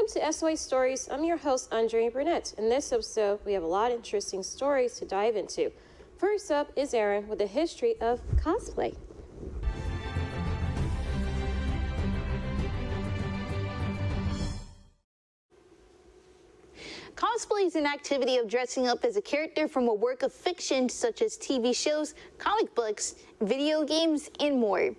Welcome to SOI Stories. I'm your host, Andrea Burnett. In this episode, we have a lot of interesting stories to dive into. First up is Aaron with the history of cosplay. Cosplay is an activity of dressing up as a character from a work of fiction such as TV shows, comic books, video games, and more.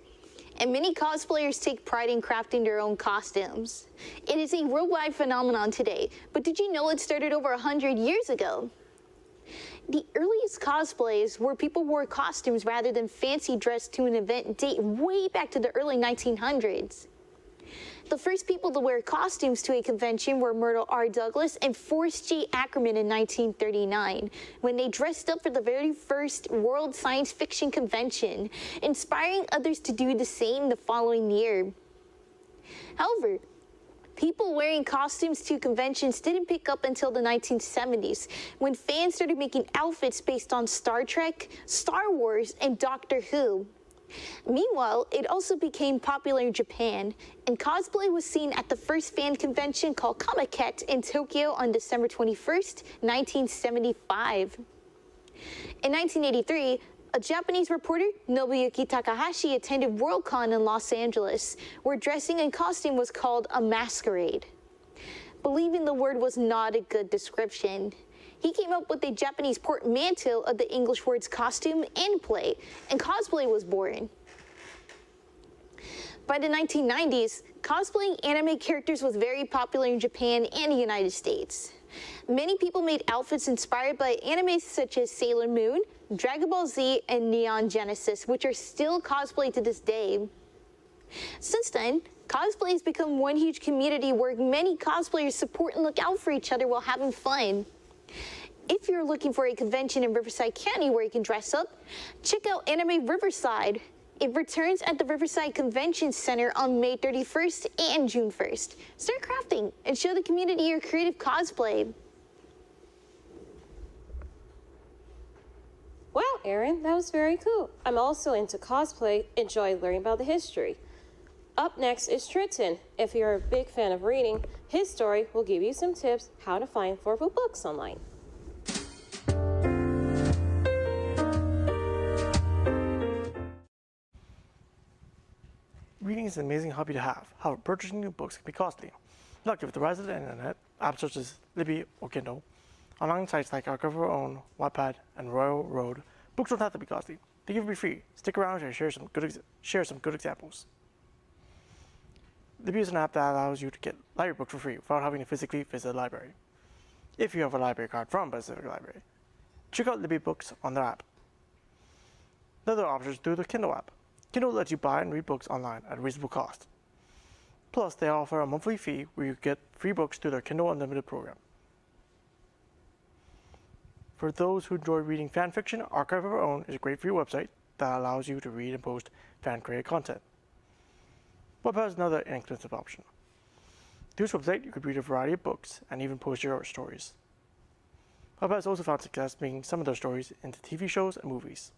And many cosplayers take pride in crafting their own costumes. It is a worldwide phenomenon today, but did you know it started over 100 years ago? The earliest cosplays where people wore costumes rather than fancy dress to an event date way back to the early 1900s. The first people to wear costumes to a convention were Myrtle R. Douglas and Forrest J. Ackerman in 1939, when they dressed up for the very first World Science Fiction Convention, inspiring others to do the same the following year. However, people wearing costumes to conventions didn't pick up until the 1970s, when fans started making outfits based on Star Trek, Star Wars, and Doctor Who. Meanwhile, it also became popular in Japan, and cosplay was seen at the first fan convention called Comiket in Tokyo on December 21st, 1975. In 1983, a Japanese reporter, Nobuyuki Takahashi, attended Worldcon in Los Angeles, where dressing in costume was called a masquerade. Believing the word was not a good description, he came up with a Japanese portmanteau of the English words costume and play, and cosplay was born. By the 1990s, cosplaying anime characters was very popular in Japan and the United States. Many people made outfits inspired by anime such as Sailor Moon, Dragon Ball Z, and Neon Genesis, which are still cosplayed to this day. Since then, cosplay has become one huge community where many cosplayers support and look out for each other while having fun. If you're looking for a convention in Riverside County where you can dress up, check out Anime Riverside. It returns at the Riverside Convention Center on May 31st and June 1st. Start crafting and show the community your creative cosplay. Wow, Aaron, that was very cool. I'm also into cosplay, enjoy learning about the history. Up next is Triton. If you're a big fan of reading, his story will give you some tips how to find affordable books online. Reading is an amazing hobby to have. However, purchasing new books can be costly. Luckily, with the rise of the internet, apps such as Libby or Kindle, online sites like Our Cover Our Own, Wattpad, and Royal Road, books don't have to be costly. They can be free. Stick around and share some good examples. Libby is an app that allows you to get library books for free without having to physically visit a library. If you have a library card from a specific library, check out Libby books on their app. Another option is through the Kindle app. Kindle lets you buy and read books online at a reasonable cost. Plus, they offer a monthly fee where you get free books through their Kindle Unlimited program. For those who enjoy reading fan fiction, Archive of Our Own is a great free website that allows you to read and post fan-created content. Wattpad is another inexpensive option. Through this website, you could read a variety of books and even post your stories. Wattpad has also found success making some of their stories into TV shows and movies.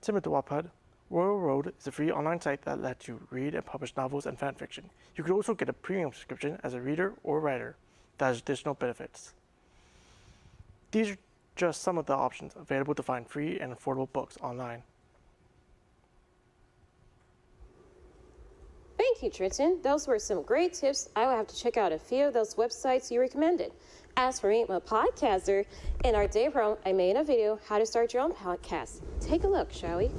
Similar to Wattpad, Royal Road is a free online site that lets you read and publish novels and fan fiction. You could also get a premium subscription as a reader or writer that has additional benefits. These are just some of the options available to find free and affordable books online. Thank you, Triton. Those were some great tips. I will have to check out a few of those websites you recommended. As for me, I'm a podcaster. In our day program, I made a video, how to start your own podcast. Take a look, shall we?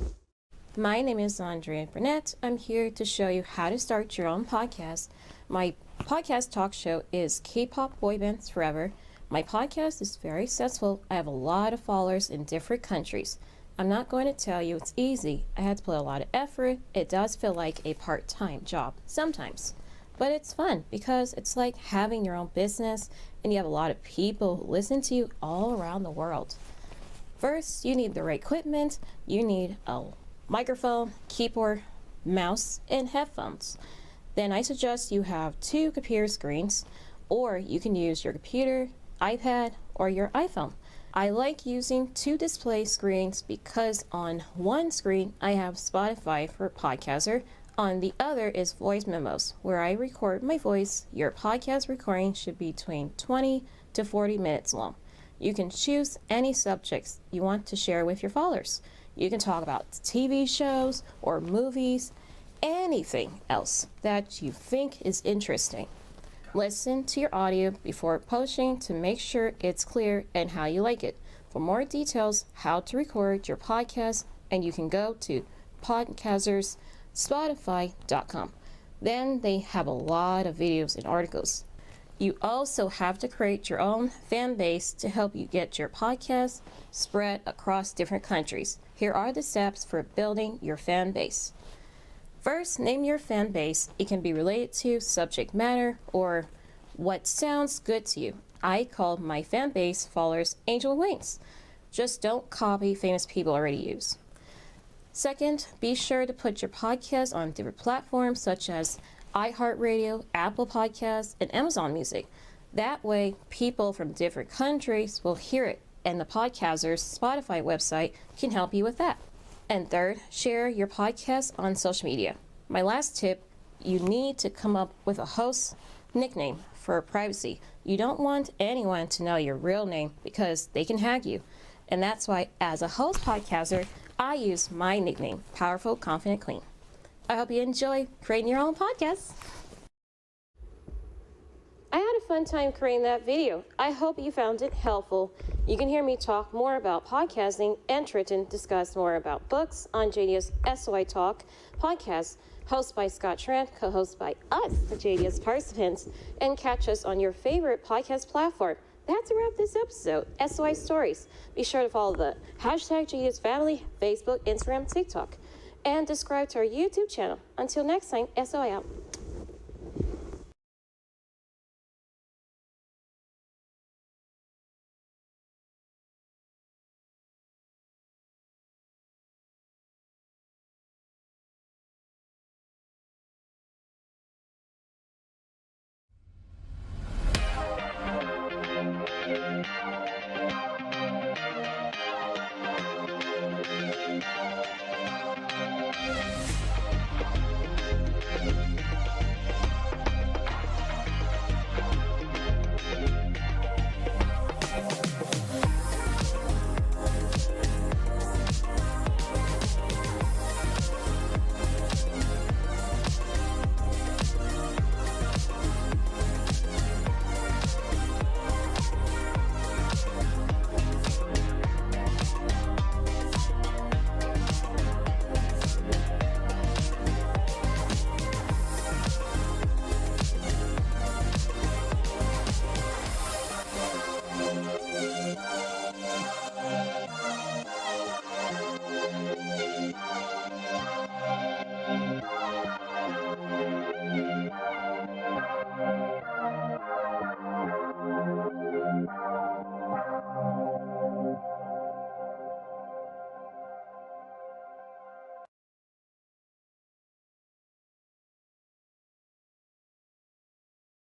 My name is Andrea Burnett. I'm here to show you how to start your own podcast. My podcast talk show is K-pop boy bands forever. My podcast is very successful. I have a lot of followers in different countries. I'm not going to tell you it's easy. I had to put a lot of effort. It does feel like a part-time job sometimes. But it's fun because it's like having your own business and you have a lot of people who listen to you all around the world. First, you need the right equipment. You need a microphone, keyboard, mouse, and headphones. Then I suggest you have 2 computer screens, or you can use your computer, iPad, or your iPhone. I like using 2 display screens because on one screen I have Spotify for Podcaster, On the other is voice memos, where I record my voice. Your podcast recording should be between 20 to 40 minutes long. You can choose any subjects you want to share with your followers. You can talk about TV shows or movies, anything else that you think is interesting. Listen to your audio before posting to make sure it's clear and how you like it. For more details, how to record your podcast, and you can go to podcastersSpotify.com. Then they have a lot of videos and articles. You also have to create your own fan base to help you get your podcast spread across different countries. Here are the steps for building your fan base. First, name your fan base. It can be related to subject matter or what sounds good to you. I call my fan base followers Angel Wings. Just don't copy famous people already use. Second, be sure to put your podcast on different platforms such as iHeartRadio, Apple Podcasts, and Amazon Music. That way, people from different countries will hear it, and the Podcaster's Spotify website can help you with that. And third, share your podcast on social media. My last tip, you need to come up with a host nickname for privacy. You don't want anyone to know your real name because they can hack you. And that's why, as a host podcaster, I use my nickname, Powerful, Confident, Queen. I hope you enjoy creating your own podcast. I had a fun time creating that video. I hope you found it helpful. You can hear me talk more about podcasting and Triton discuss more about books on JDS SOI Talk podcast, hosted by Scott Trent, co-hosted by us, the JDS participants, and catch us on your favorite podcast platform. That's a wrap this episode, SOI Stories. Be sure to follow the hashtag JDS Family, Facebook, Instagram, TikTok, and subscribe to our YouTube channel. Until next time, SOI out.